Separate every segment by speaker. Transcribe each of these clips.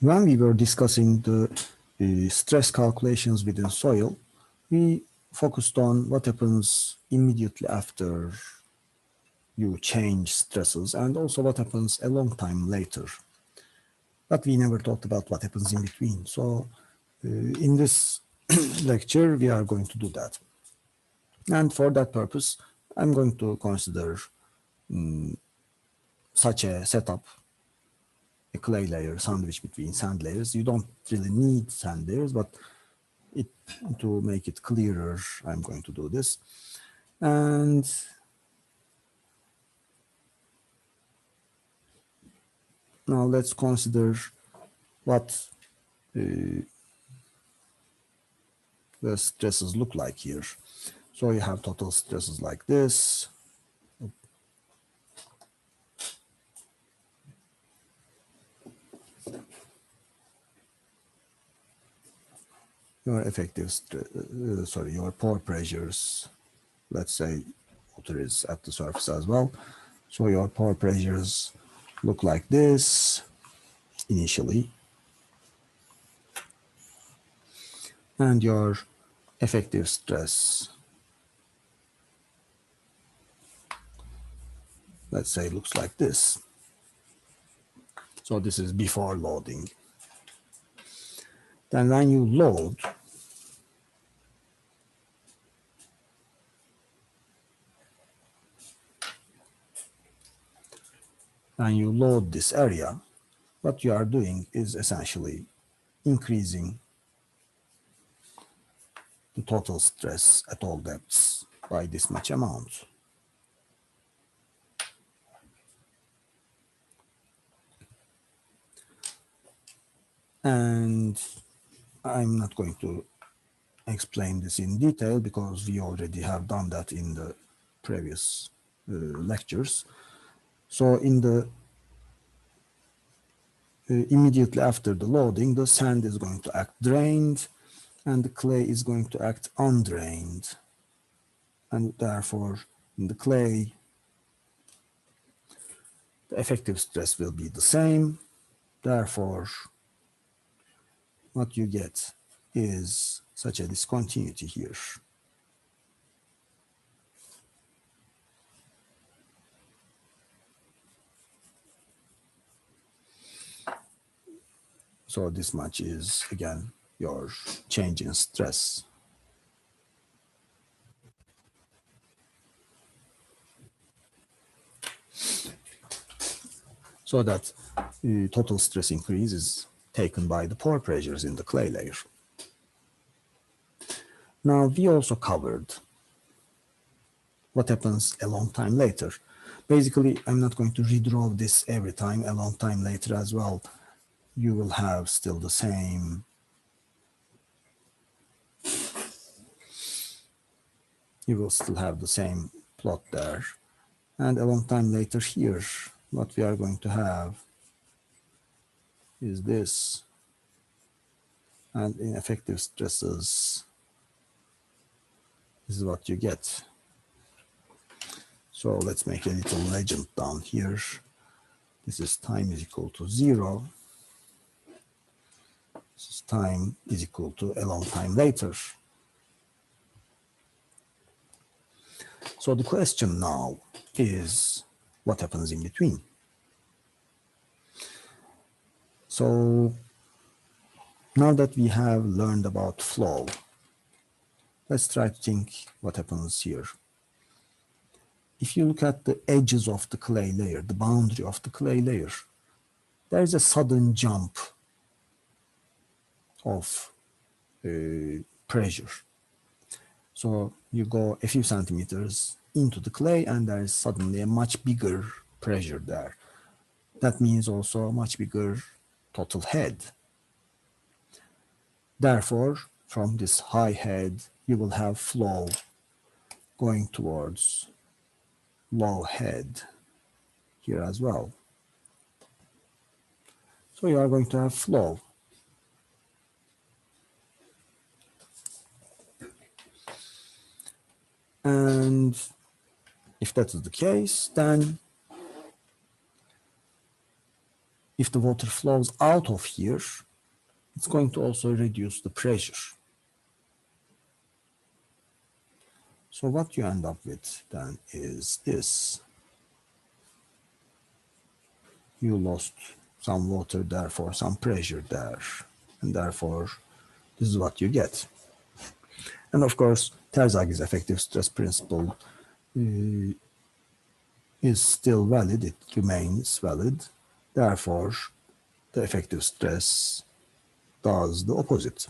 Speaker 1: when we were discussing the stress calculations within soil, we focused on what happens immediately after you change stresses and also what happens a long time later. But we never talked about what happens in between. So in this lecture, we are going to do that. And for that purpose, I'm going to consider such a setup, a clay layer sandwich between sand layers. You don't really need sand layers, but to make it clearer, I'm going to do this. And now let's consider what the stresses look like here. So you have total stresses like this. Your effective, your pore pressures, let's say water is at the surface as well. So your pore pressures look like this initially. And your effective stress, let's say, looks like this. So this is before loading. Then when you load, this area, what you are doing is essentially increasing the total stress at all depths by this much amount. And I'm not going to explain this in detail because we already have done that in the previous lectures. So in the immediately after the loading, the sand is going to act drained and the clay is going to act undrained. And therefore, in the clay, the effective stress will be the same. Therefore, what you get is such a discontinuity here. So this much is, again, your change in stress. So that total stress increase is taken by the pore pressures in the clay layer. Now, we also covered what happens a long time later. Basically, I'm not going to redraw this every time, a long time later as well. You will have still the same plot there. And a long time later here, what we are going to have is this. And in effective stresses, this is what you get. So let's make a little legend down here. This is time is equal to 0. This is time is equal to a long time later. So the question now is, what happens in between? So now that we have learned about flow, let's try to think what happens here. If you look at the edges of the clay layer, the boundary of the clay layer, there is a sudden jump of pressure. So you go a few centimeters into the clay and there is suddenly a much bigger pressure there. That means also a much bigger total head. Therefore, from this high head, you will have flow going towards low head here as well. So you are going to have flow. And if that is the case, then if the water flows out of here, it's going to also reduce the pressure. So what you end up with then is this. You lost some water, therefore some pressure there, and therefore this is what you get. And of course, Terzaghi's effective stress principle is still valid, it remains valid. Therefore, the effective stress does the opposite.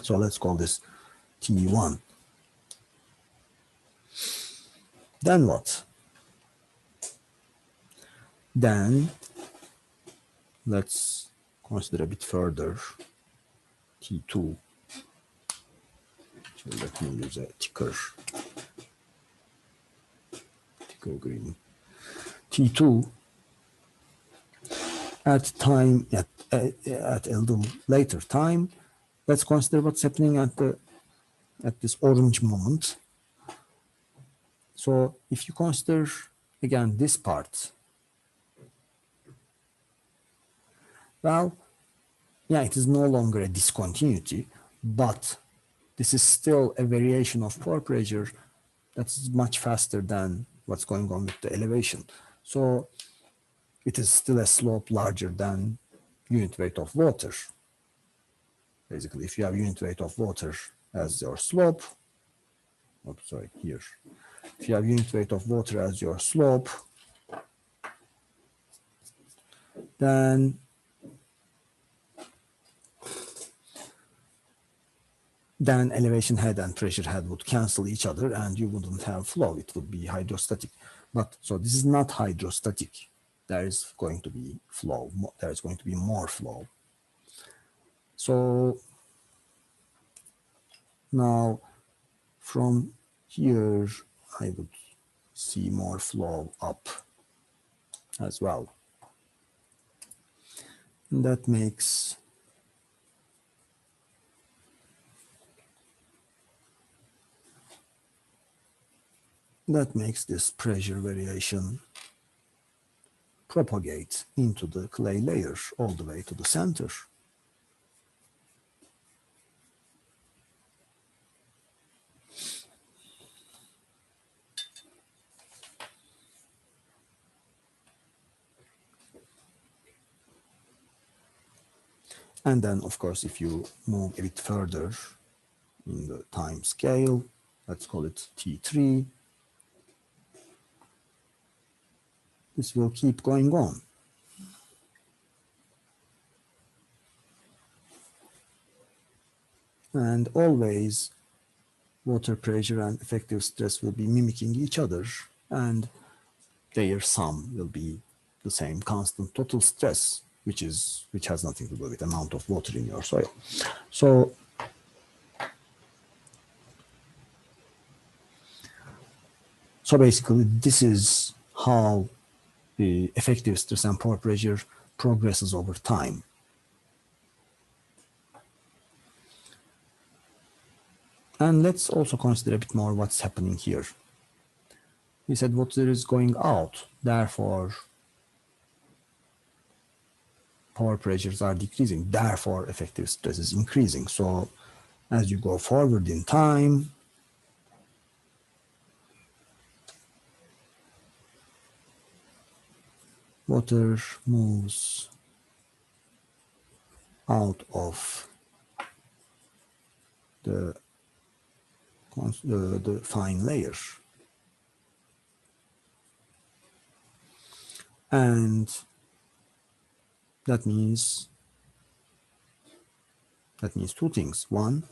Speaker 1: So let's call this T1. Then what? Then let's consider a bit further T2. So let me use a ticker green. T2 at a little later time. Let's consider what's happening at this orange moment. So if you consider again this part, well, yeah, it is no longer a discontinuity, but this is still a variation of pore pressure that's much faster than what's going on with the elevation. So it is still a slope larger than unit weight of water. Basically, if you have unit weight of water as your slope, here. If you have unit weight of water as your slope, then elevation head and pressure head would cancel each other and you wouldn't have flow. It would be hydrostatic. But so this is not hydrostatic. There is going to be flow. There is going to be more flow. So now from here, I would see more flow up as well. And that makes this pressure variation propagate into the clay layer all the way to the center. And then, of course, if you move a bit further in the time scale, let's call it T3, this will keep going on. And always water pressure and effective stress will be mimicking each other, and their sum will be the same constant total stress, which has nothing to do with the amount of water in your soil. So basically, this is how the effective stress and pore pressure progresses over time. And let's also consider a bit more what's happening here. We said water is going out, therefore pore pressures are decreasing, therefore effective stress is increasing. So as you go forward in time, water moves out of the fine layer. And that means two things. One,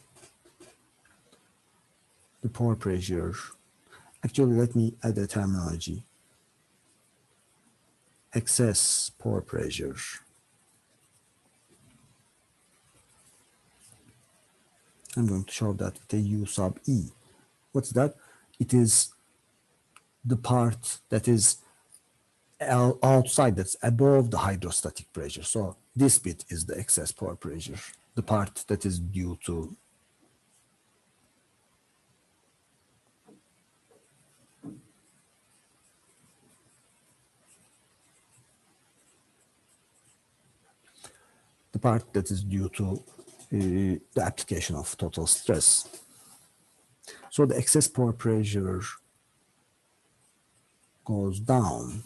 Speaker 1: the pore pressure. Actually, let me add a terminology. Excess pore pressure. I'm going to show that with a U sub E. What's that? It is the part that is outside, that's above the hydrostatic pressure. So this bit is the excess pore pressure, the part that is due to the part that is due to the application of total stress. So the excess pore pressure goes down.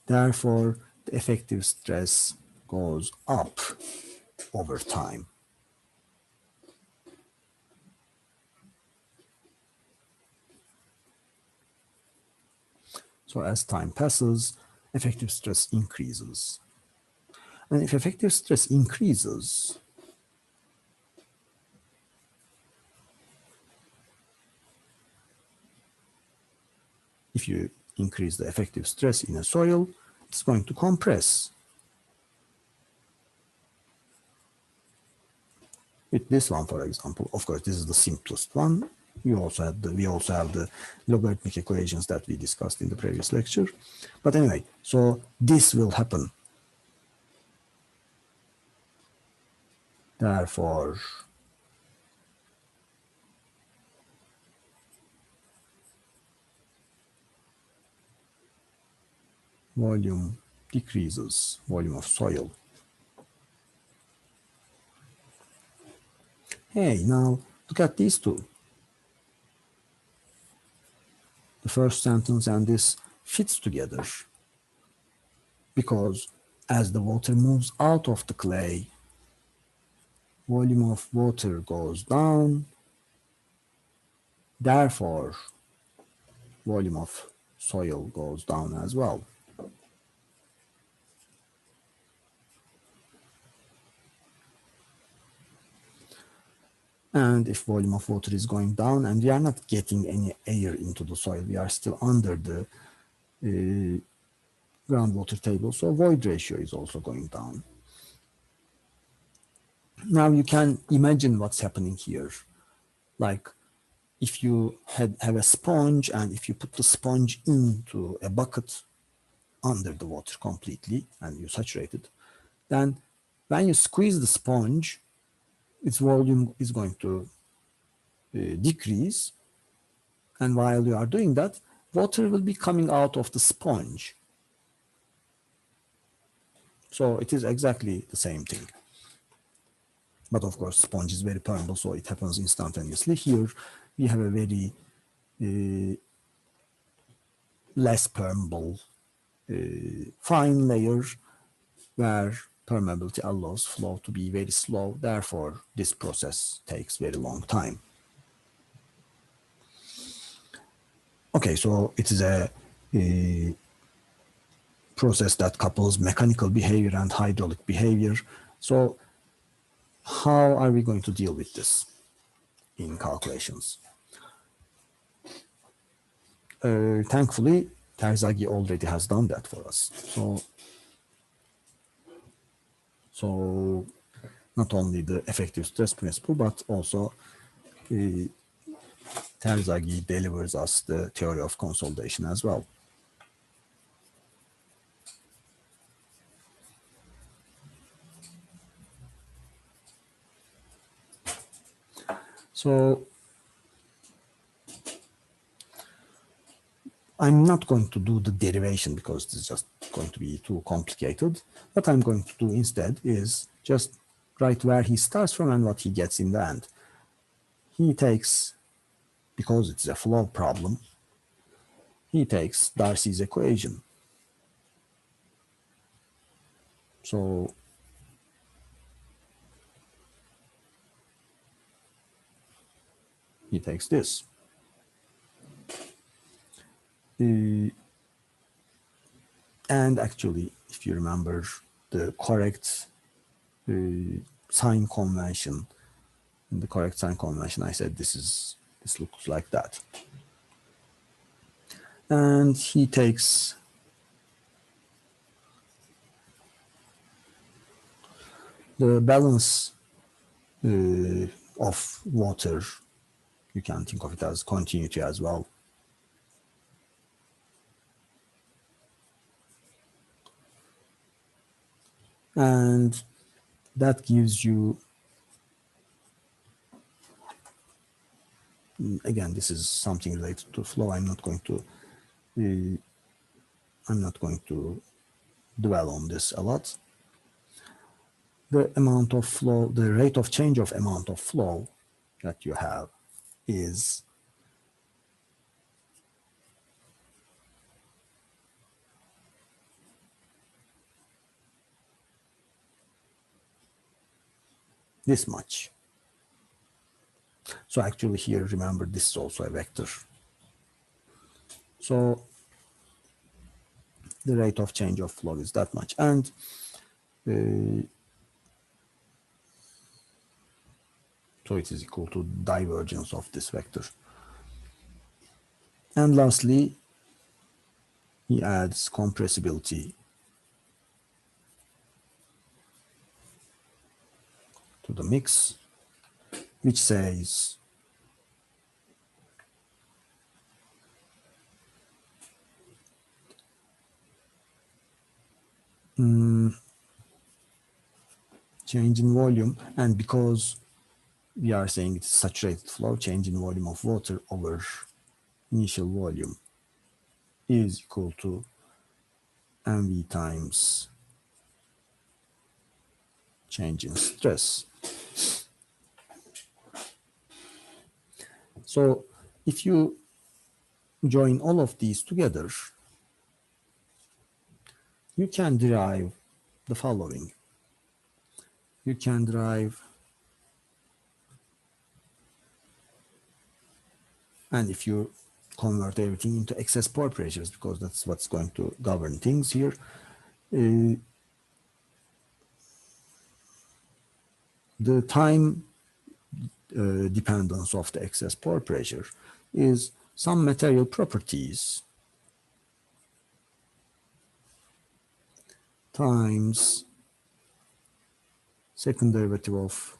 Speaker 1: Therefore, the effective stress goes up over time. So as time passes, effective stress increases. And if effective stress increases, if you increase the effective stress in a soil, it's going to compress. With this one, for example, of course, this is the simplest one. We also have the logarithmic equations that we discussed in the previous lecture. But anyway, so this will happen. Therefore, volume decreases, volume of soil. Hey, now look at these two. The first sentence and this fits together because as the water moves out of the clay, volume of water goes down, therefore volume of soil goes down as well. And if volume of water is going down and we are not getting any air into the soil, we are still under the groundwater table, so void ratio is also going down. Now you can imagine what's happening here. Like if you have a sponge and if you put the sponge into a bucket under the water completely and you saturate it, then when you squeeze the sponge, its volume is going to decrease. And while you are doing that, water will be coming out of the sponge. So it is exactly the same thing. But of course, sponge is very permeable, so it happens instantaneously. Here, we have a very less permeable fine layer where permeability allows flow to be very slow. Therefore, this process takes very long time. Okay, so it is a process that couples mechanical behavior and hydraulic behavior. So how are we going to deal with this in calculations? Thankfully, Terzaghi already has done that for us. So not only the effective stress principle, but also Terzaghi delivers us the theory of consolidation as well. So I'm not going to do the derivation because it's just going to be too complicated. What I'm going to do instead is just write where he starts from and what he gets in the end. He takes, because it's a flow problem, he takes Darcy's equation. So he takes this. And actually, if you remember the correct sign convention, in the correct sign convention, I said this looks like that. And he takes the balance of water. You can think of it as continuity as well. And that gives you, again, this is something related to flow. I'm not going to dwell on this a lot. the amount of flow, the rate of change of amount of flow that you have is this much. So actually here, remember, this is also a vector. So the rate of change of flow is that much. And so it is equal to divergence of this vector. And lastly, he adds compressibility to the mix, which says change in volume, and because we are saying it's saturated flow, change in volume of water over initial volume is equal to mv times change in stress. So if you join all of these together, you can derive the following. You can derive, and if you convert everything into excess pore pressures, because that's what's going to govern things here, the time dependence of the excess pore pressure is some material properties times second derivative of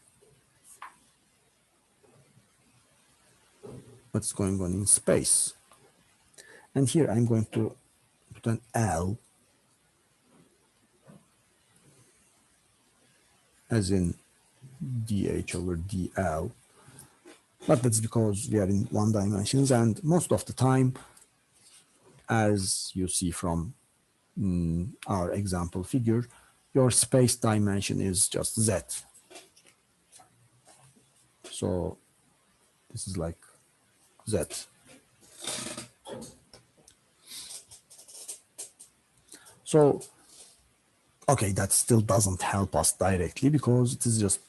Speaker 1: what's going on in space. And here I'm going to put an L as in dH over dL, but that's because we are in one dimensions, and most of the time, as you see from our example figure, your space dimension is just Z. So this is like Z. So, okay, that still doesn't help us directly because it is just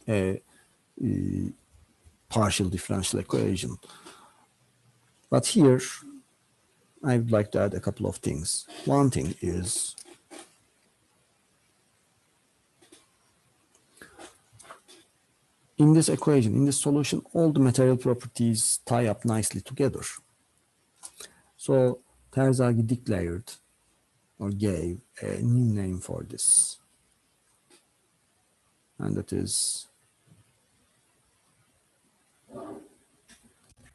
Speaker 1: a partial differential equation. But here, I would like to add a couple of things. One thing is in this equation, in this solution, all the material properties tie up nicely together. So Terzaghi declared or gave a new name for this, and that is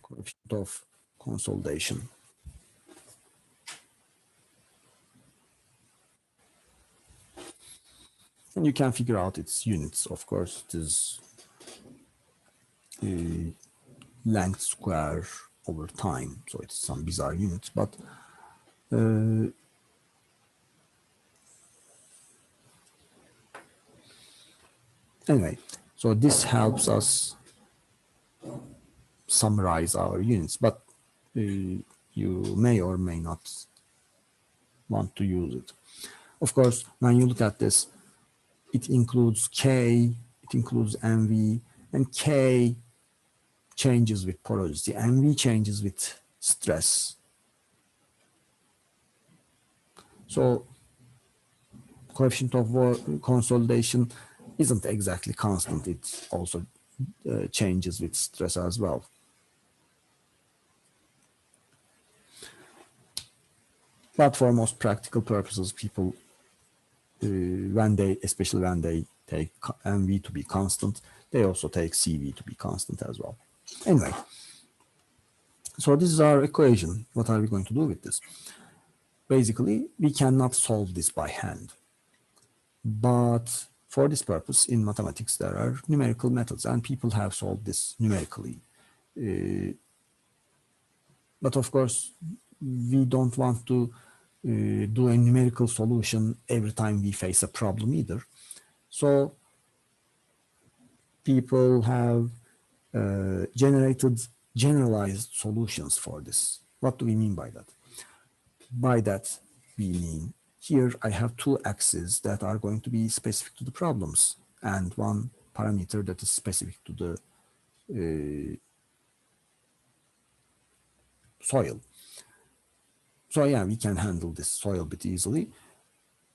Speaker 1: coefficient of consolidation. And you can figure out its units. Of course, it is length square over time, so it's some bizarre units, but anyway, so this helps us summarize our units, but you may or may not want to use it. Of course, when you look at this, it includes K, it includes MV, and K changes with porosity, MV changes with stress. So coefficient of consolidation isn't exactly constant. It also changes with stress as well. But for most practical purposes, people, especially when they take MV to be constant, they also take CV to be constant as well. Anyway, so this is our equation. What are we going to do with this? Basically, we cannot solve this by hand. But for this purpose, in mathematics, there are numerical methods, and people have solved this numerically. But of course, we don't want to do a numerical solution every time we face a problem either. So people have generated generalized solutions for this. What do we mean by that? By that, we mean here I have two axes that are going to be specific to the problems and one parameter that is specific to the soil. So yeah, we can handle this soil bit easily,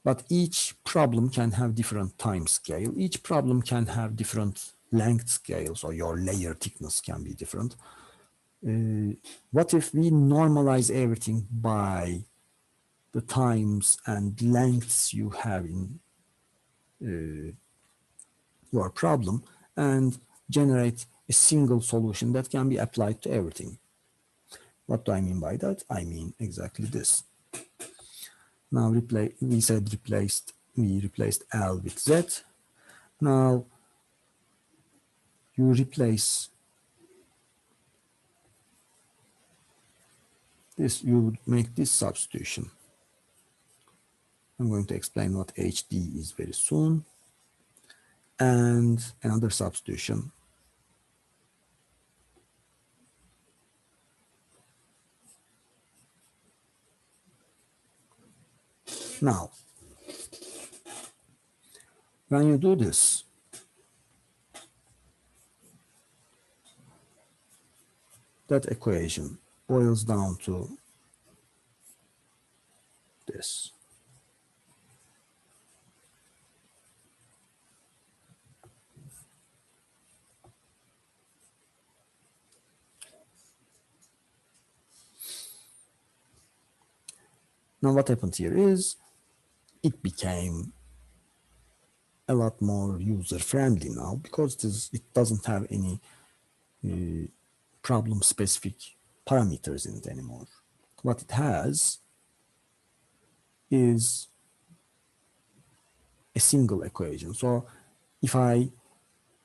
Speaker 1: but each problem can have different time scale. Each problem can have different length scales, or your layer thickness can be different. What if we normalize everything by the times and lengths you have in your problem and generate a single solution that can be applied to everything? What do I mean by that? I mean exactly this. Now we replaced L with Z. Now you replace this, you would make this substitution. I'm going to explain what HD is very soon. And another substitution. Now, when you do this, that equation boils down to this. Now what happened here is it became a lot more user-friendly now because it doesn't have any problem-specific parameters in it anymore. What it has is a single equation. So if I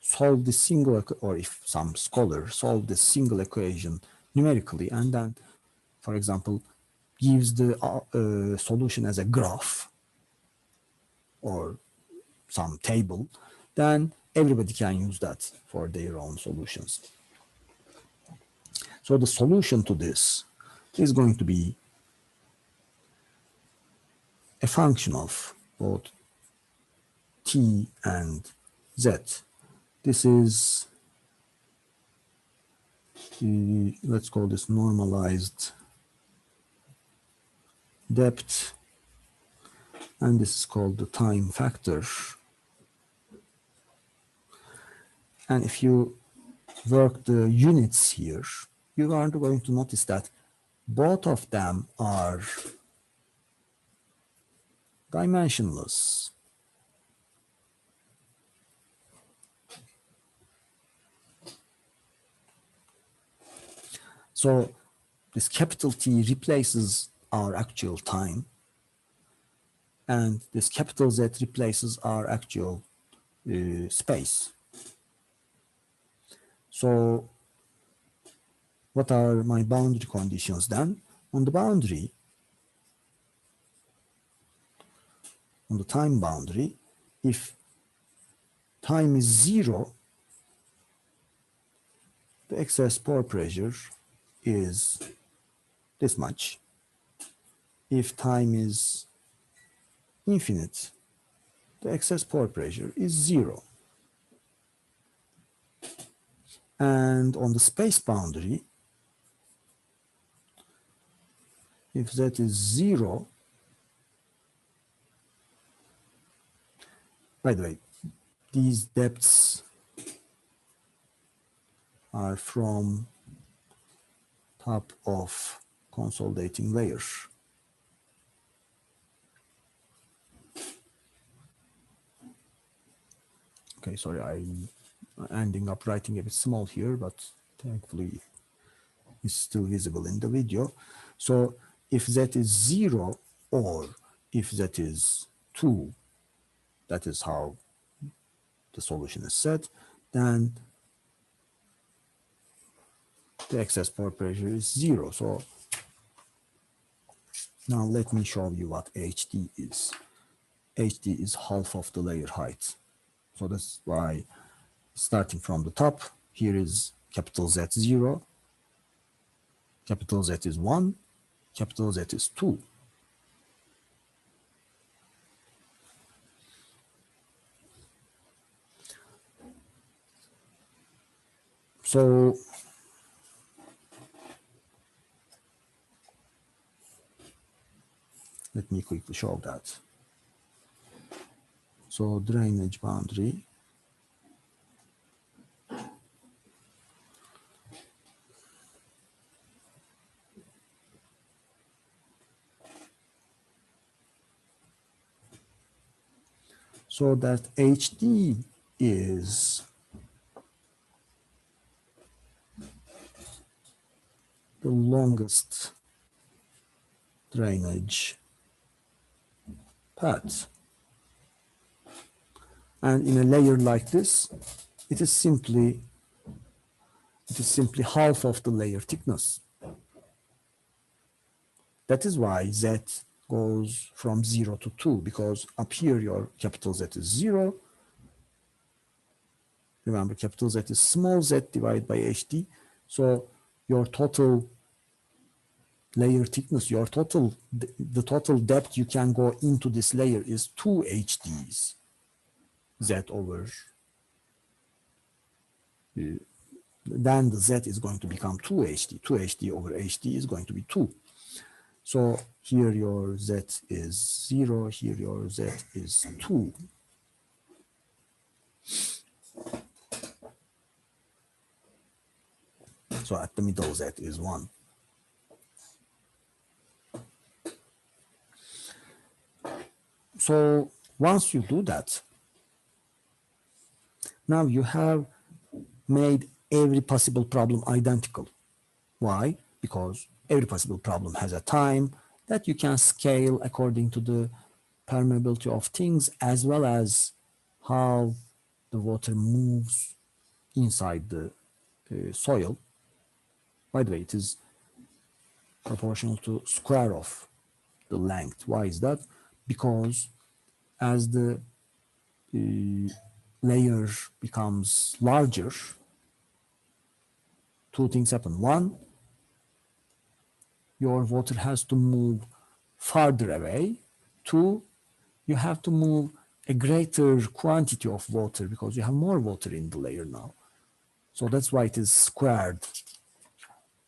Speaker 1: solve the single, or if some scholar solve the single equation numerically and then, for example, gives the solution as a graph or some table, then everybody can use that for their own solutions. So the solution to this is going to be a function of both t and z. This is, let's call this normalized depth, and this is called the time factor. And if you work the units here, you are going to notice that both of them are dimensionless. So this capital T replaces our actual time, and this capital Z replaces our actual space. So what are my boundary conditions then? On the boundary, on the time boundary, if time is 0, the excess pore pressure is this much. If time is infinite, the excess pore pressure is 0. And on the space boundary, if that is 0, by the way, these depths are from top of consolidating layer. Okay, sorry, I'm ending up writing a bit small here, but thankfully it's still visible in the video. So if that is 0 or if that is 2, that is how the solution is set, then the excess pore pressure is 0. So now let me show you what HD is. HD is half of the layer height. So that's why starting from the top, here is capital Z 0, capital Z is 1, capital Z is 2. So let me quickly show that. So drainage boundary. So that HD is the longest drainage path. And in a layer like this, it is simply half of the layer thickness. That is why Z goes from 0 to 2, because up here your capital Z is 0. Remember, capital Z is small z divided by HD. So your total layer thickness, the total depth you can go into this layer is 2 HDs. Z over, then the Z is going to become 2 HD. 2 HD over HD is going to be 2. So here your Z is 0, here your Z is 2. So at the middle Z is 1. So once you do that, now you have made every possible problem identical. Why? Because every possible problem has a time that you can scale according to the permeability of things, as well as how the water moves inside the soil. By the way, it is proportional to square of the length. Why is that? Because as the layer becomes larger, two things happen. One, your water has to move farther away. Two, you have to move a greater quantity of water because you have more water in the layer now. So that's why it is squared.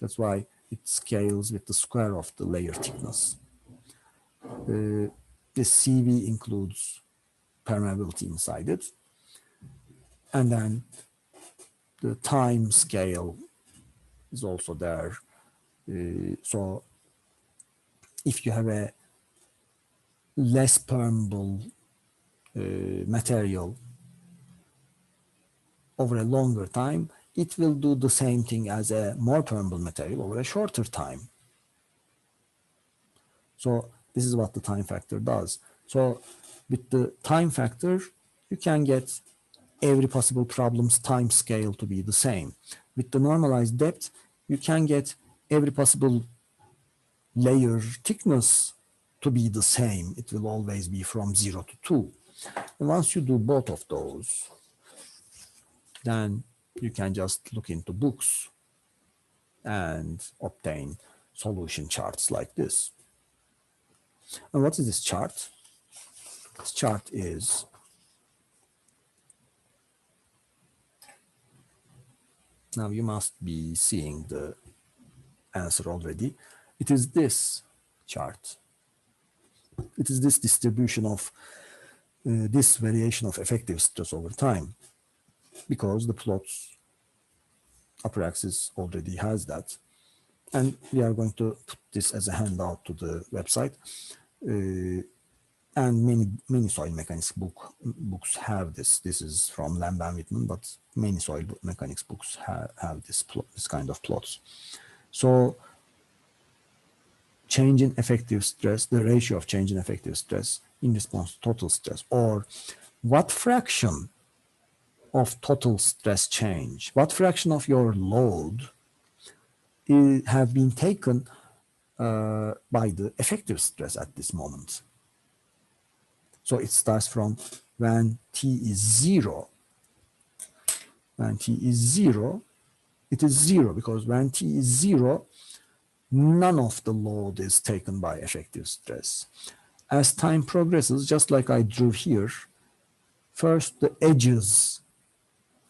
Speaker 1: That's why it scales with the square of the layer thickness. This CV includes permeability inside it. And then the time scale is also there. So if you have a less permeable material over a longer time, it will do the same thing as a more permeable material over a shorter time. So this is what the time factor does. So with the time factor, you can get every possible problem's time scale to be the same. With the normalized depth, you can get every possible layer thickness to be the same. It will always be from 0 to 2. And once you do both of those, then you can just look into books and obtain solution charts like this. And what is this chart? This chart is now you must be seeing the answer already. It is this chart. It is this distribution of this variation of effective stress over time, because the plots upper axis already has that. And we are going to put this as a handout to the website. And many soil mechanics books have this. This is from Lamb and Whitman, but many soil mechanics books have this kind of plots. So change in effective stress, the ratio of change in effective stress in response to total stress, or what fraction of total stress change, what fraction of your load have been taken by the effective stress at this moment. So it starts from when t is 0, when t is 0, it is 0 because when t is 0, none of the load is taken by effective stress. As time progresses, just like I drew here, first the edges,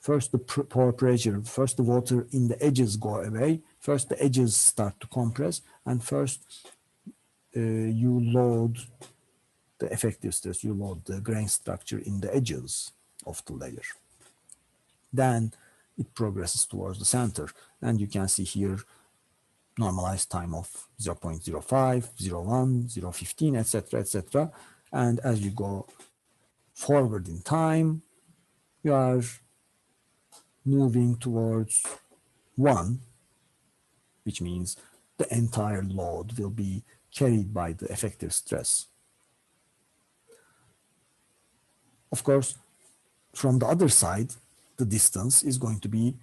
Speaker 1: first the pore pressure, first the water in the edges go away, first the edges start to compress, and first you load the effective stress, you load the grain structure in the edges of the layer. Then it progresses towards the center, and you can see here normalized time of 0.05, 0.1, 0.15, etc., etc. And as you go forward in time, you are moving towards 1, which means the entire load will be carried by the effective stress. Of course, from the other side, the distance is going to be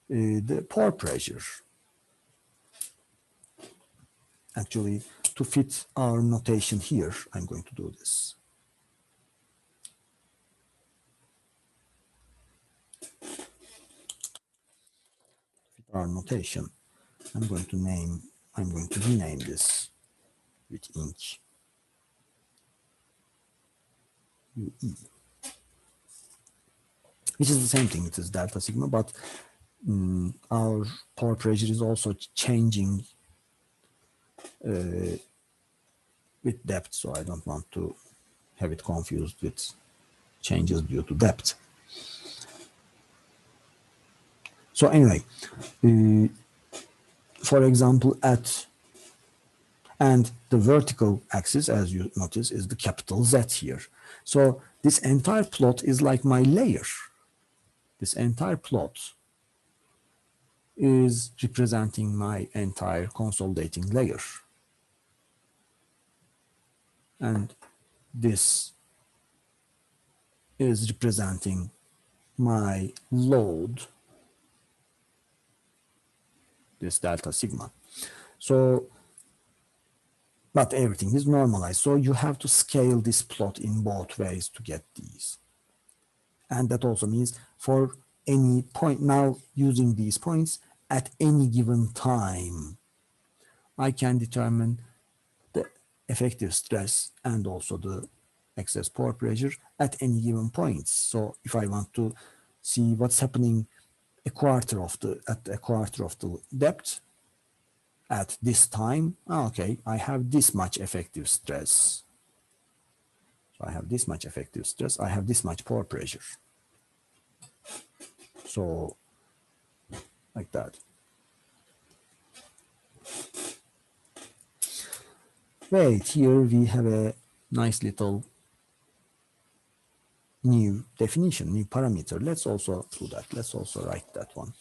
Speaker 1: the pore pressure. Actually, to fit our notation here, I'm going to do this. Fit our notation. I'm going to rename this with ink UE, which is the same thing. It is delta sigma, but our pore pressure is also changing with depth, so I don't want to have it confused with changes due to depth. So anyway, for example, and the vertical axis, as you notice, is the capital Z here. So this entire plot is like my layer. This entire plot is representing my entire consolidating layer. And this is representing my load, this delta sigma. So, but everything is normalized. So you have to scale this plot in both ways to get these. And that also means for any point, now using these points, at any given time, I can determine the effective stress and also the excess pore pressure at any given point. So if I want to see what's happening at a quarter of the depth at this time, okay, I have this much effective stress. So I have this much effective stress, I have this much pore pressure. So like that. Wait, here we have a nice little new definition, new parameter. Let's also do that. Let's also write that one.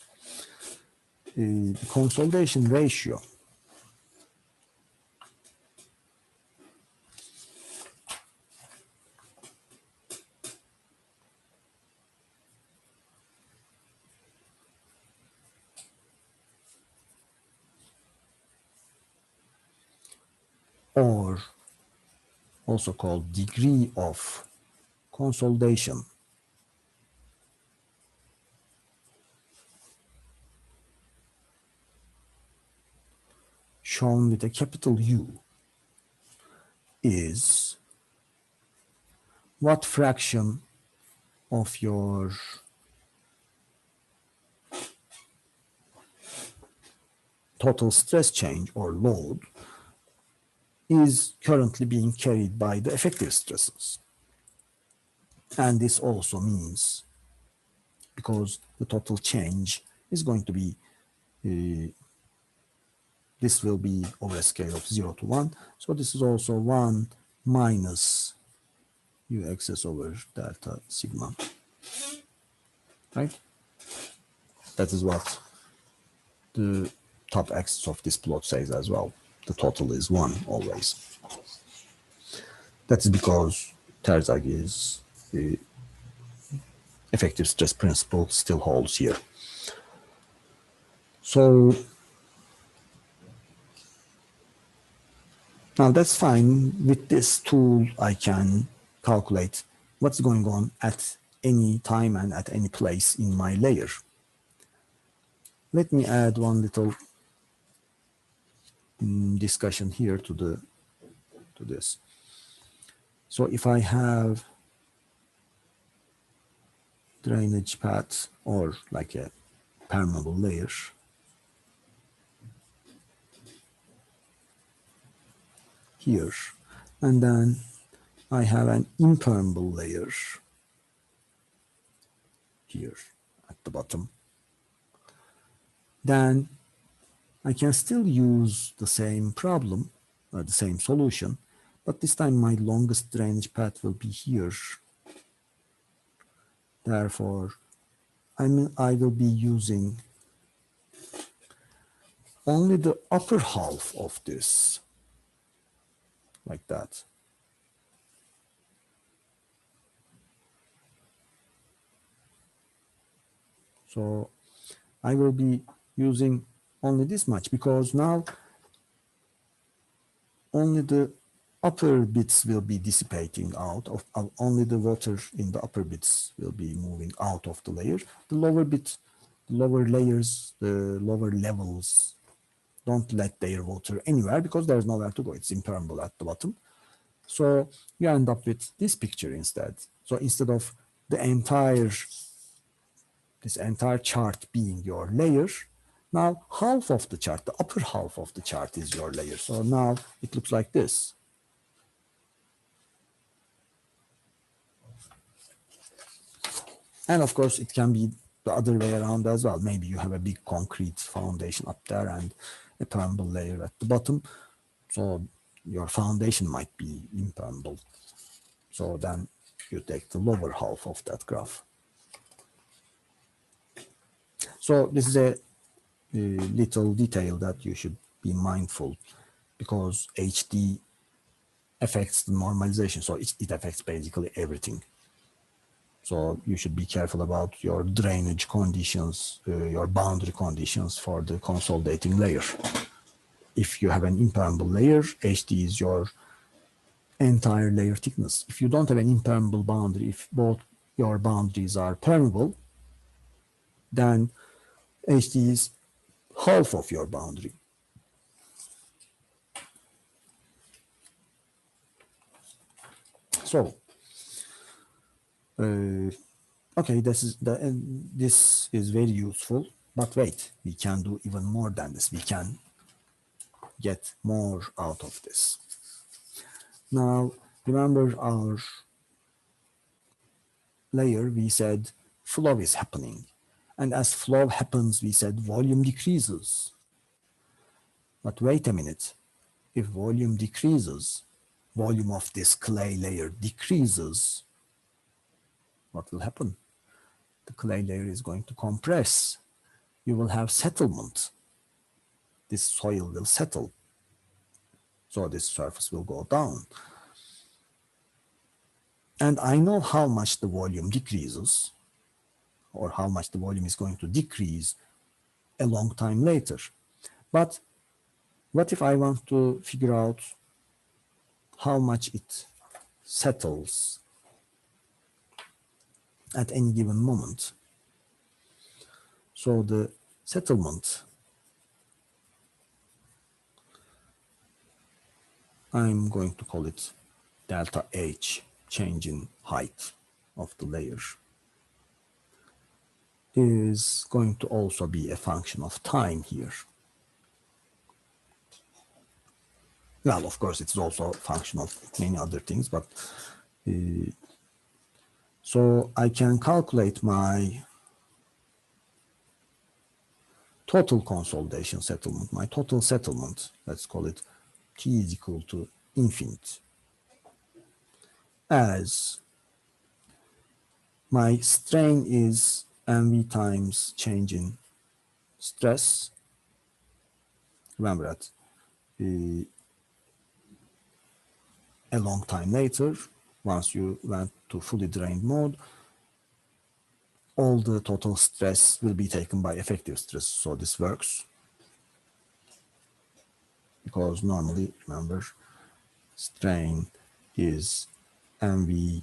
Speaker 1: The consolidation ratio. Or also called degree of consolidation, shown with a capital U, is what fraction of your total stress change or load is currently being carried by the effective stresses. And this also means, because the total change is going to be, this will be over a scale of 0 to 1. So this is also 1 minus U excess over delta sigma, right? That is what the top axis of this plot says as well. The total is 1 always. That is because Terzagh's effective stress principle still holds here. So now that's fine. With this tool, I can calculate what's going on at any time and at any place in my layer. Let me add one little discussion here to this. So if I have drainage path or like a permeable layer, here, and then I have an impermeable layer here at the bottom, then I can still use the same problem, the same solution, but this time my longest drainage path will be here. Therefore, I will be using only the upper half of this, like that. So I will be using only this much because now only the upper bits will be dissipating out of only the water in the upper bits will be moving out of the layer. The lower bit, the lower layers, the lower levels don't let their water anywhere because there's nowhere to go. It's impermeable at the bottom. So you end up with this picture instead. So instead of the entire this entire chart being your layer, now half of the chart, the upper half of the chart is your layer. So now it looks like this. And of course, it can be the other way around as well. Maybe you have a big concrete foundation up there and a permeable layer at the bottom. So your foundation might be impermeable. So then you take the lower half of that graph. So this is a little detail that you should be mindful because HD affects the normalization. So it affects basically everything. So you should be careful about your drainage conditions, your boundary conditions for the consolidating layer. If you have an impermeable layer, HD is your entire layer thickness. If you don't have an impermeable boundary, if both your boundaries are permeable, then HD is half of your boundary. So, okay, this is very useful, but wait, we can do even more than this. We can get more out of this. Now, remember our layer, we said flow is happening. And as flow happens, we said volume decreases. But wait a minute, if volume decreases, volume of this clay layer decreases, what will happen? The clay layer is going to compress. You will have settlement. This soil will settle. So this surface will go down. And I know how much the volume decreases, or how much the volume is going to decrease a long time later. But what if I want to figure out how much it settles at any given moment? So the settlement, I'm going to call it delta H, change in height of the layer, is going to also be a function of time here. Well, of course, it's also a function of many other things, but so I can calculate my total consolidation settlement, my total settlement, let's call it T is equal to infinite, as my strain is mv times change in stress. Remember that a long time later, once you went to fully drained mode, all the total stress will be taken by effective stress. So this works because normally, remember, strain is mv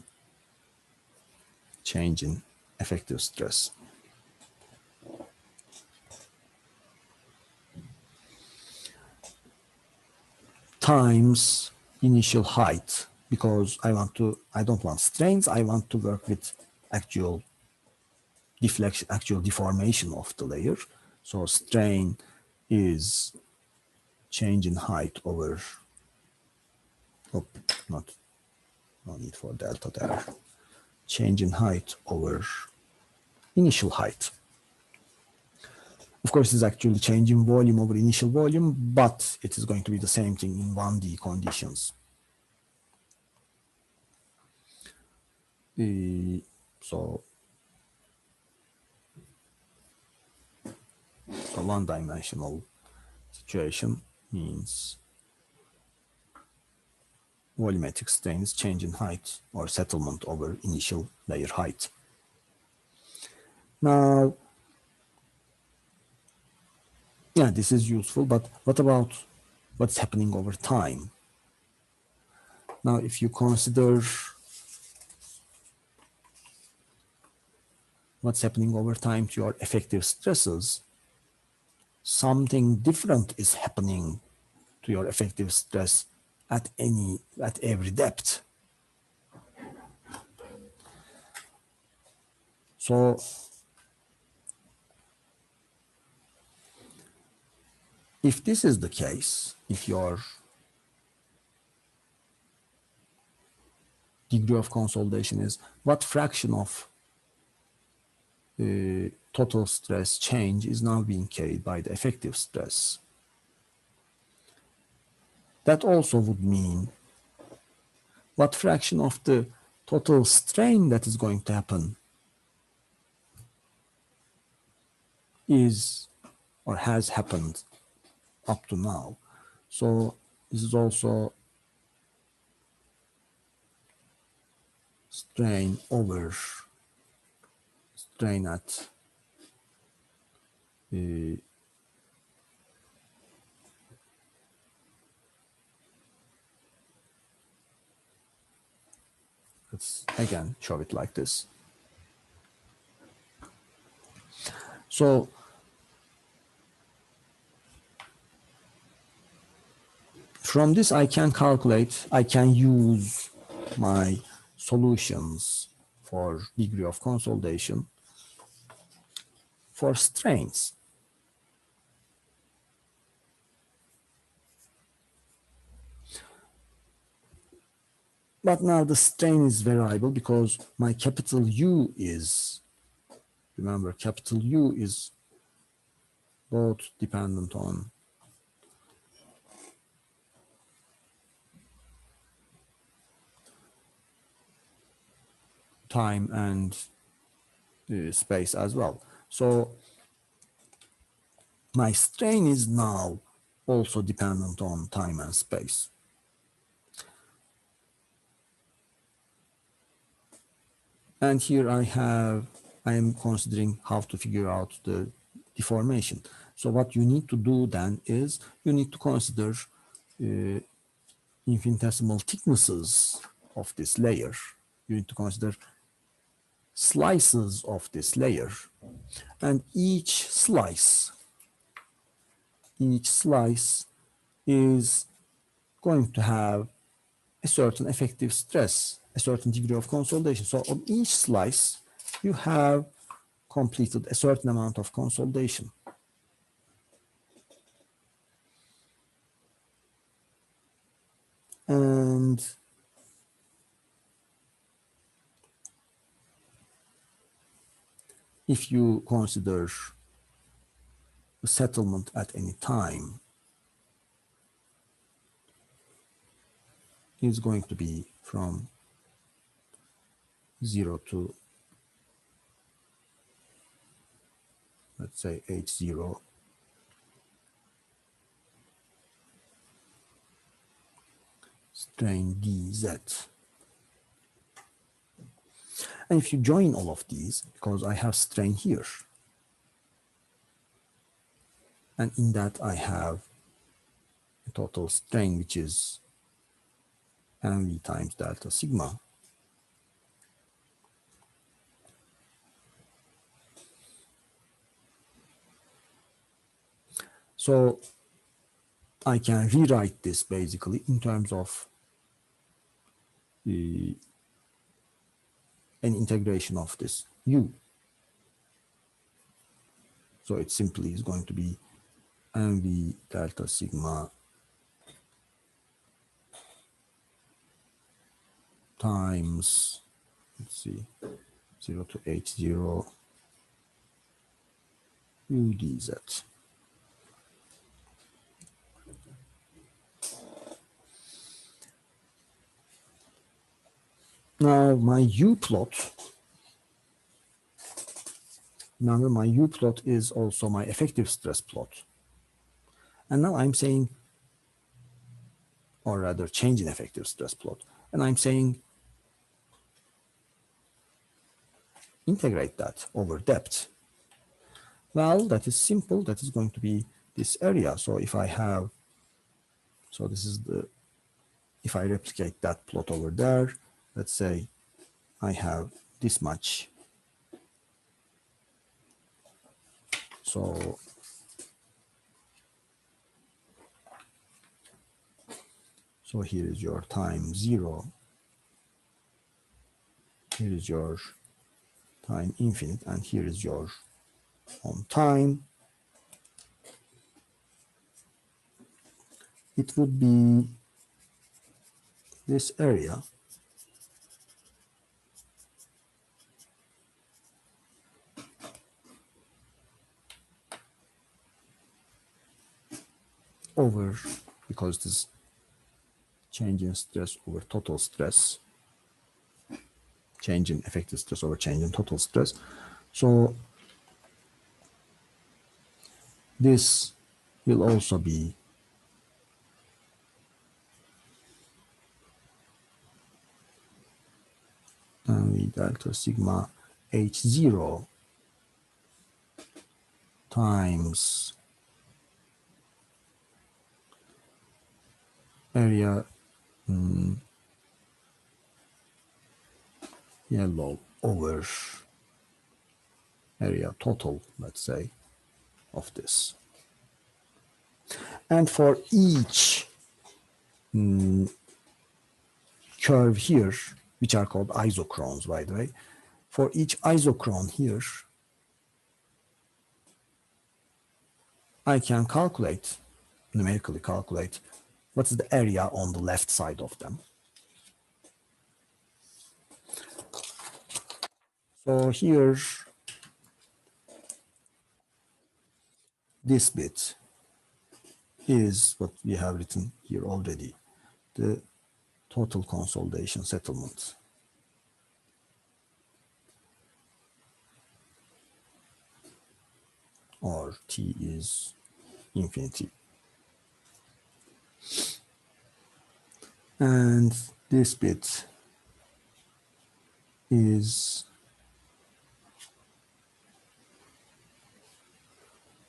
Speaker 1: change in effective stress. Times initial height, because I don't want strains, I want to work with actual deflection, actual deformation of the layer. So strain is change in height over, oh, no need for delta there. Change in height over initial height. Of course, it's actually change in volume over initial volume, but it is going to be the same thing in 1D conditions. So a one-dimensional situation means volumetric strain is change in height or settlement over initial layer height. Now, yeah, this is useful, but what about what's happening over time? Now, if you consider what's happening over time to your effective stresses, something different is happening to your effective stress at every depth. So if this is the case, if your degree of consolidation is what fraction of total stress change is now being carried by the effective stress, that also would mean what fraction of the total strain that is going to happen is or has happened up to now. So this is also strain over strain at let's again show it like this. So from this I can calculate, I can use my solutions for degree of consolidation for strains. But now the strain is variable because my capital U is, remember, capital U is both dependent on time and space as well. So my strain is now also dependent on time and space. And here I am considering how to figure out the deformation. So what you need to do then is you need to consider infinitesimal thicknesses of this layer. You need to consider slices of this layer. And each slice is going to have a certain effective stress, a certain degree of consolidation. So on each slice, you have completed a certain amount of consolidation. And if you consider the settlement at any time, is going to be from 0 to, let's say, H0 strain dz. And if you join all of these, because I have strain here, and in that I have a total strain which is mv times delta sigma, So I can rewrite this basically in terms of an integration of this u. So it simply is going to be mv delta sigma times, let's see, 0 to h0 u dz. Now my u plot, remember my u plot is also my effective stress plot. And now I'm saying, or rather change in effective stress plot, and I'm saying integrate that over depth. Well, that is simple. That is going to be this area. So if I have, so this is the, if I replicate that plot over there, let's say I have this much. So here is your time 0. Here is your time infinite, and here is your on time. It would be this area over, because this change in stress over total stress, change in effective stress over change in total stress. So this will also be v delta sigma h0 times area yellow over area total, let's say, of this. And for each curve here, which are called isochrones, by the way, for each isochrone here, I can calculate, numerically calculate, what is the area on the left side of them. So here, this bit is what we have written here already, the total consolidation settlement. Or t is infinity. And this bit is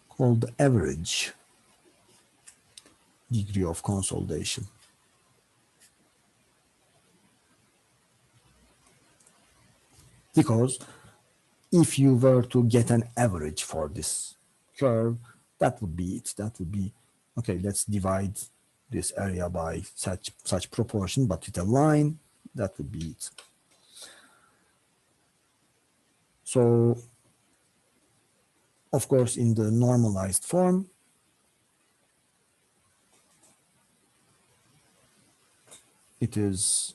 Speaker 1: called the average degree of consolidation. Because if you were to get an average for this curve, that would be it. That would be, okay, let's divide this area by such proportion, but with a line, that would be it. So, of course, in the normalized form, it is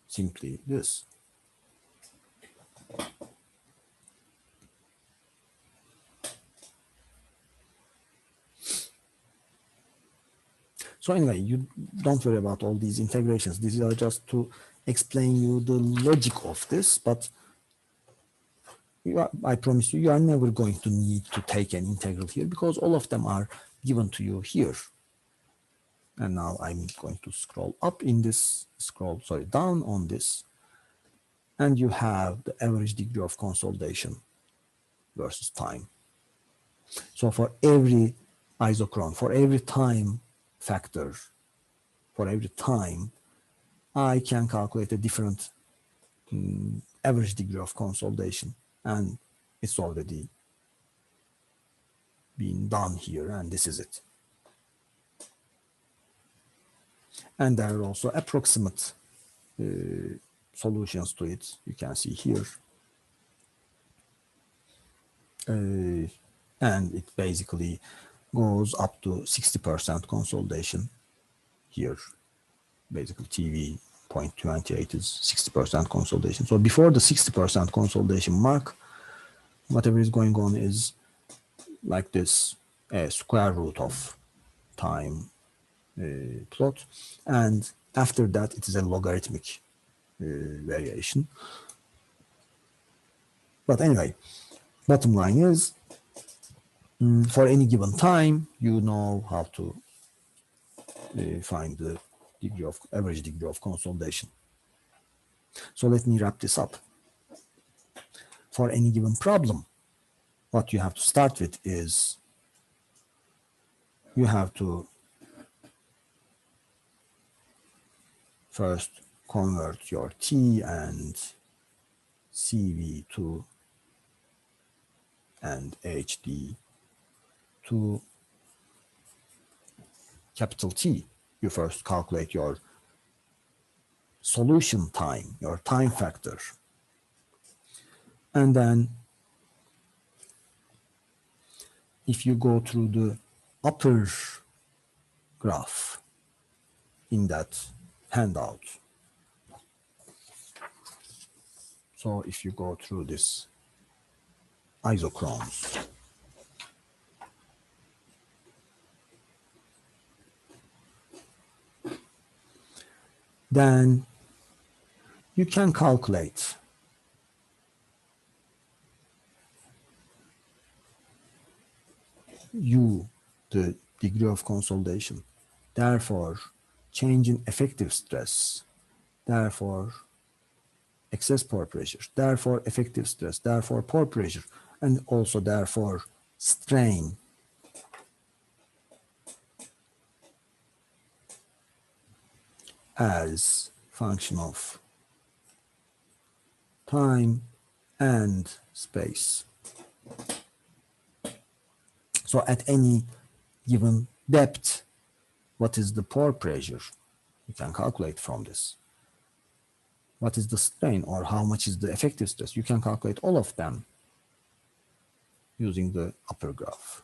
Speaker 1: simply this. So anyway, you don't worry about all these integrations. These are just to explain you the logic of this, but I promise you, you are never going to need to take an integral here because all of them are given to you here. And now I'm going to scroll up in this, down on this. And you have the average degree of consolidation versus time. So for every isochrone, for every time factor, for every time, I can calculate a different average degree of consolidation, and it's already been done here, and this is it. And there are also approximate solutions to it. You can see here. And it basically goes up to 60% consolidation here. Basically, TV 0.28 is 60% consolidation. So before the 60% consolidation mark, whatever is going on is like this, a square root of time plot. And after that, it is a logarithmic variation. But anyway, bottom line is, for any given time, you know how to find the average degree of consolidation. So let me wrap this up. For any given problem, what you have to start with is you have to first convert your T and CV2 and HD to capital T. You first calculate your solution time, your time factor. And then if you go through the upper graph in that handout, so if you go through this isochrones, then you can calculate the degree of consolidation, therefore change in effective stress, therefore excess pore pressure, therefore effective stress, therefore pore pressure, and also therefore strain. As function of time and space. So at any given depth, what is the pore pressure? You can calculate from this. What is the strain, or how much is the effective stress? You can calculate all of them using the upper graph.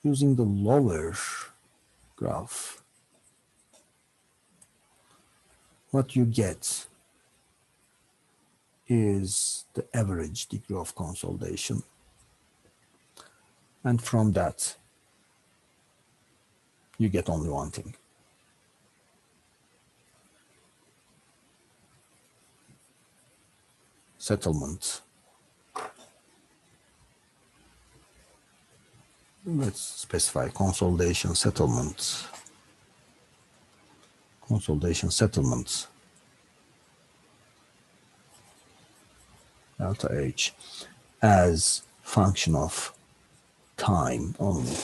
Speaker 1: Using the lower graph, what you get is the average degree of consolidation. And from that, you get only one thing. Settlement. Let's specify consolidation settlement. Consolidation settlements. Delta H as function of time only.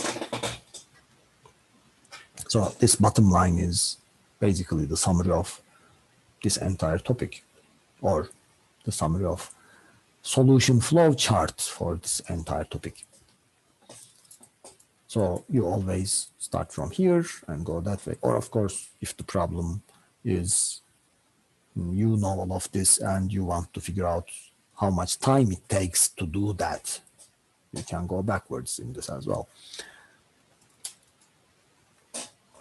Speaker 1: So this bottom line is basically the summary of this entire topic, or the summary of solution flow chart for this entire topic. So you always start from here and go that way. Or of course, if the problem is, you know all of this and you want to figure out how much time it takes to do that, you can go backwards in this as well.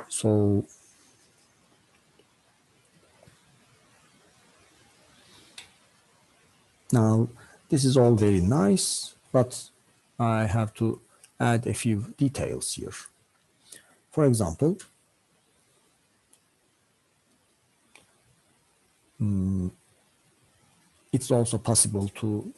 Speaker 1: So now this is all very nice, but I have to add a few details here. For example, it's also possible to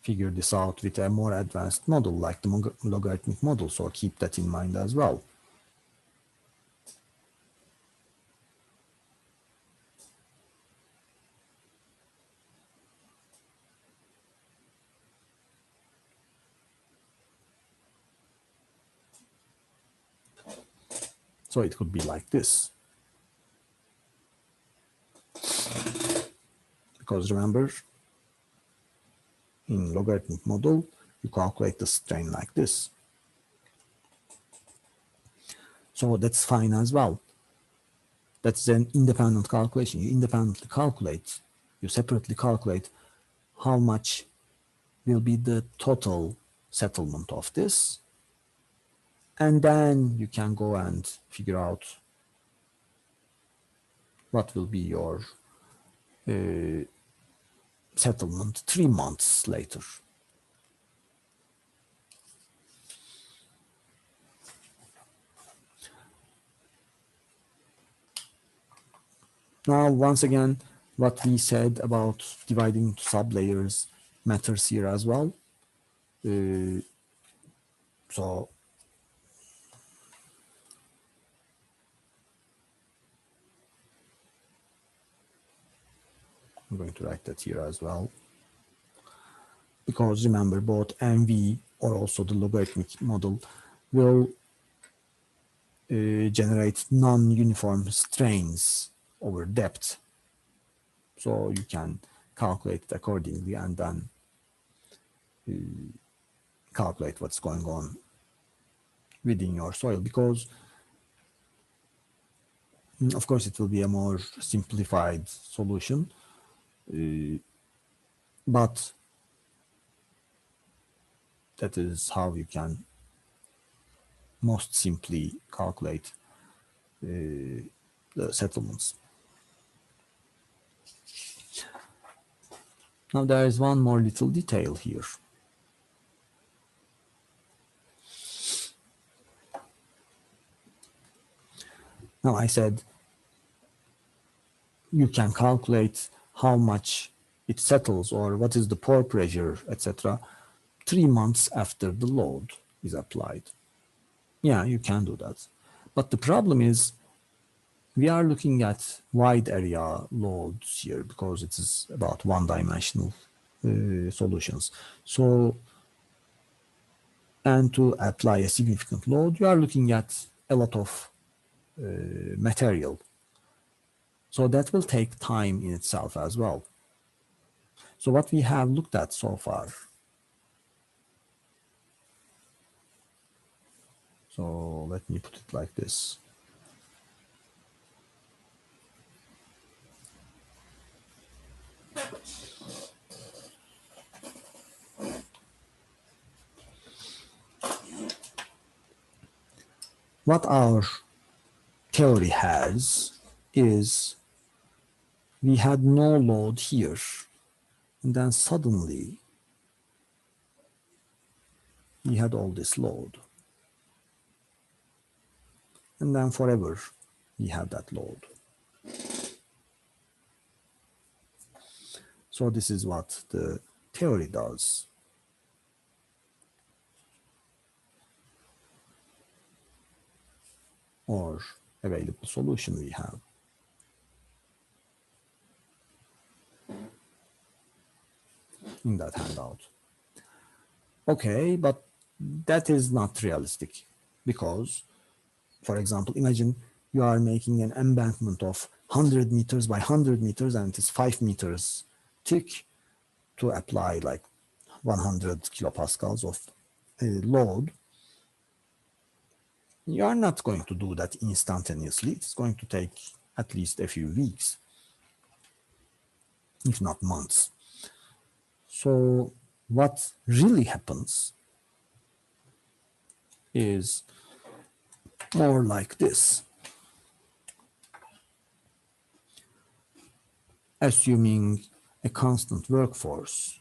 Speaker 1: figure this out with a more advanced model like the logarithmic model, so keep that in mind as well. So it could be like this. Because remember, in logarithmic model, you calculate the strain like this. So that's fine as well. That's an independent calculation. You independently calculate, you separately calculate how much will be the total settlement of this. And then you can go and figure out what will be your settlement 3 months later. Now, once again, what we said about dividing into sublayers matters here as well. So I'm going to write that here as well. Because remember, both MV or also the logarithmic model will generate non-uniform strains over depth. So you can calculate it accordingly and then calculate what's going on within your soil, because of course it will be a more simplified solution, but that is how you can most simply calculate the settlements. Now there is one more little detail here. Now I said you can calculate how much it settles or what is the pore pressure, etc. 3 months after the load is applied. Yeah, you can do that. But the problem is we are looking at wide area loads here because it is about one-dimensional solutions. So, and to apply a significant load, you are looking at a lot of material. So that will take time in itself as well. So what we have looked at so far. So let me put it like this. What our theory has is we had no load here, and then suddenly we had all this load. And then forever we have that load. So this is what the theory does. Or available solution we have. In that handout. Okay, but that is not realistic because, for example, imagine you are making an embankment of 100 meters by 100 meters and it is 5 meters thick to apply like 100 kilopascals of load. You are not going to do that instantaneously. It's going to take at least a few weeks, if not months. So what really happens is more like this. Assuming a constant workforce,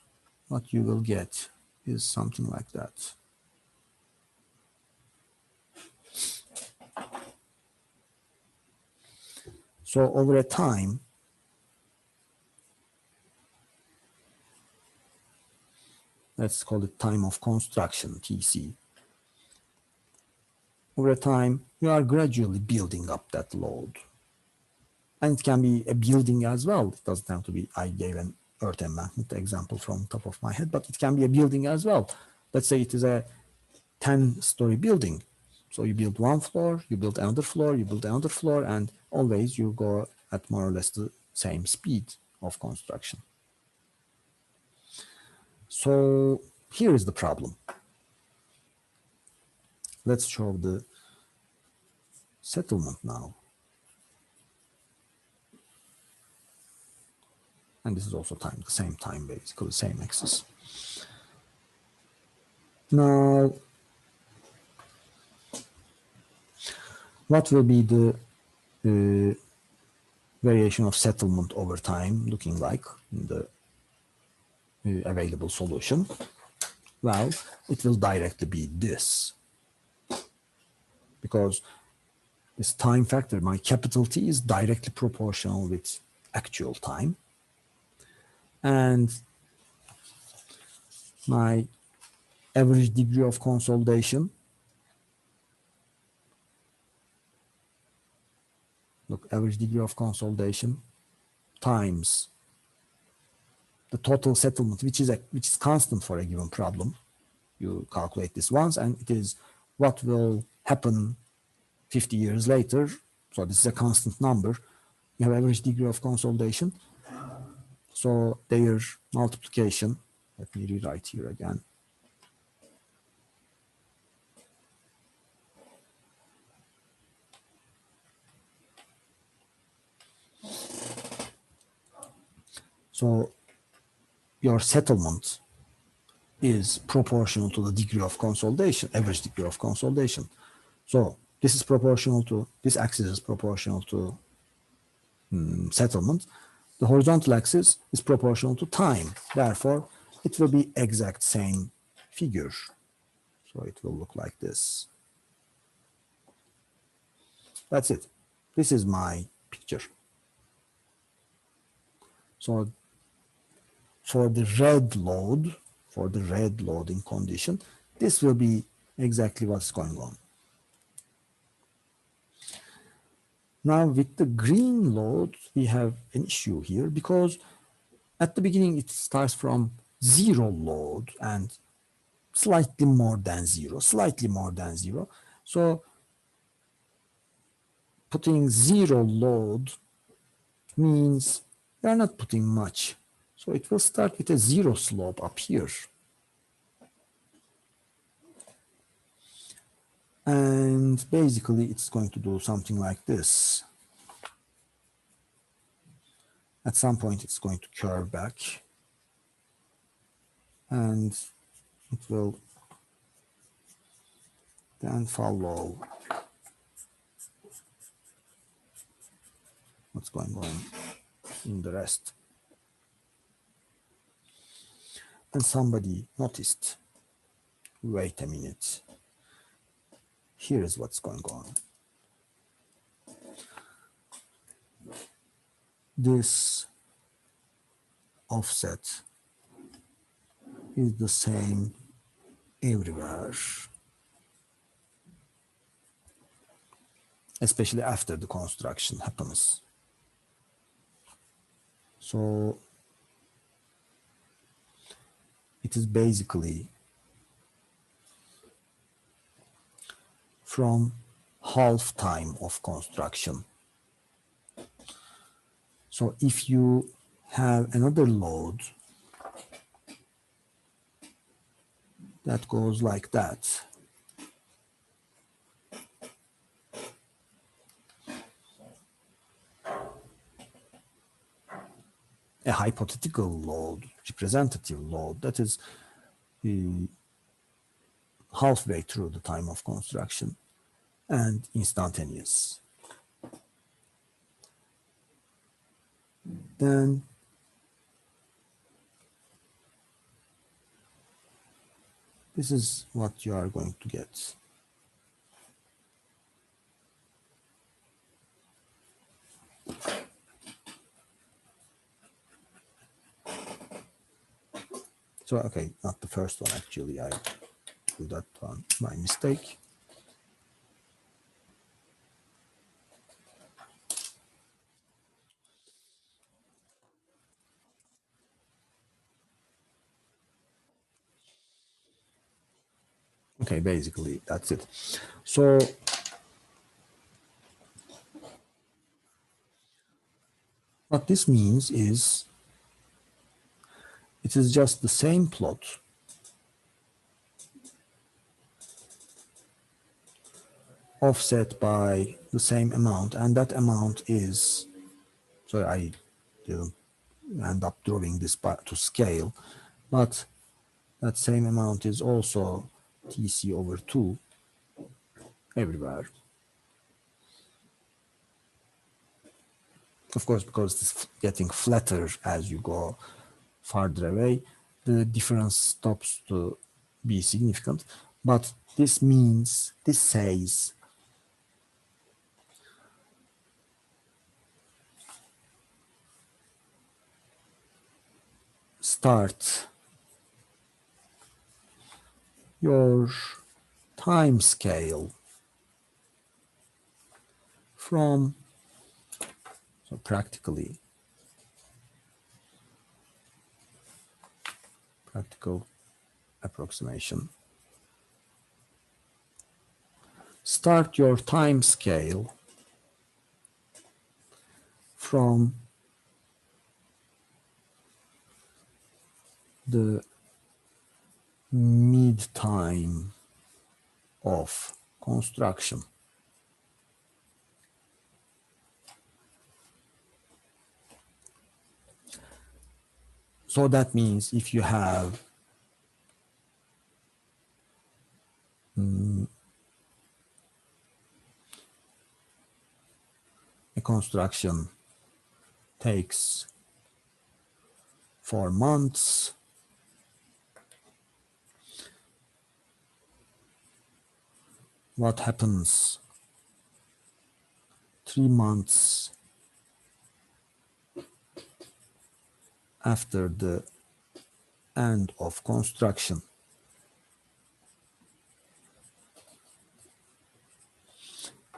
Speaker 1: what you will get is something like that. So over a time, let's call it time of construction, TC. Over a time, you are gradually building up that load. And it can be a building as well. It doesn't have to be, I gave an earth embankment example from top of my head, but it can be a building as well. Let's say it is a 10-story building. So you build one floor, you build another floor, you build another floor, and always you go at more or less the same speed of construction. So here is the problem. Let's show the settlement now. And this is also time, the same time, basically, same axis. Now, what will be the variation of settlement over time looking like in the available solution? Well, it will directly be this, because this time factor, my capital T, is directly proportional with actual time, and my average degree of consolidation, look, average degree of consolidation times the total settlement, which is constant for a given problem. You calculate this once, and it is what will happen 50 years later. So this is a constant number. You have average degree of consolidation. So their multiplication, let me rewrite here again. So your settlement is proportional to the degree of consolidation, average degree of consolidation. So this is proportional to, this axis is proportional to settlement. The horizontal axis is proportional to time. Therefore, it will be exact same figure. So it will look like this. That's it. This is my picture. So for the red load, for the red loading condition, this will be exactly what's going on. Now with the green load, we have an issue here, because at the beginning it starts from zero load and slightly more than zero, slightly more than zero. So putting zero load means you're not putting much. So it will start with a zero slope up here. And basically it's going to do something like this. At some point it's going to curve back, and it will then follow what's going on in the rest. And somebody noticed, wait a minute, here is what's going on. This offset is the same everywhere, especially after the construction happens. So it is basically from half time of construction. So if you have another load that goes like that, a hypothetical load, representative load, that is halfway through the time of construction and instantaneous, then this is what you are going to get. So, okay, not the first one, actually, I do that one, my mistake. Okay, basically that's it. So what this means is it is just the same plot offset by the same amount, and that amount is, so I didn't end up drawing this to scale, but that same amount is also TC over 2 everywhere. Of course, because it's getting flatter as you go farther away, the difference stops to be significant. But this means, this says start your time scale from, so practical approximation. Start your time scale from the mid time of construction. So that means if you have a construction takes 4 months, what happens 3 months after the end of construction?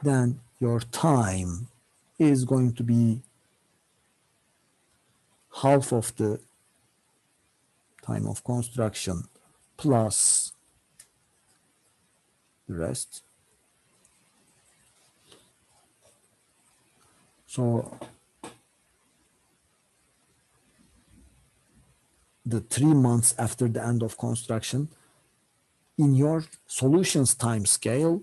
Speaker 1: Then your time is going to be half of the time of construction plus the rest. So the 3 months after the end of construction in your solutions time scale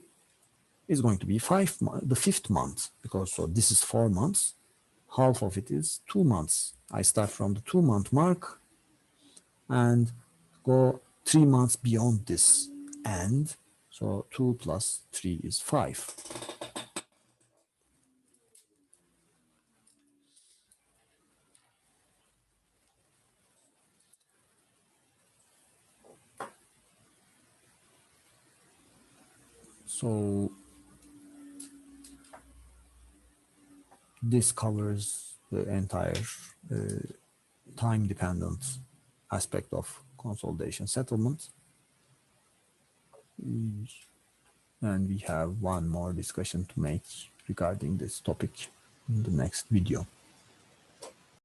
Speaker 1: is going to be the fifth month, because so this is 4 months, half of it is 2 months. I start from the 2 month mark and go 3 months beyond this end. So 2 plus 3 is 5. So this covers the entire time dependent aspect of consolidation settlement. And we have one more discussion to make regarding this topic in the next video.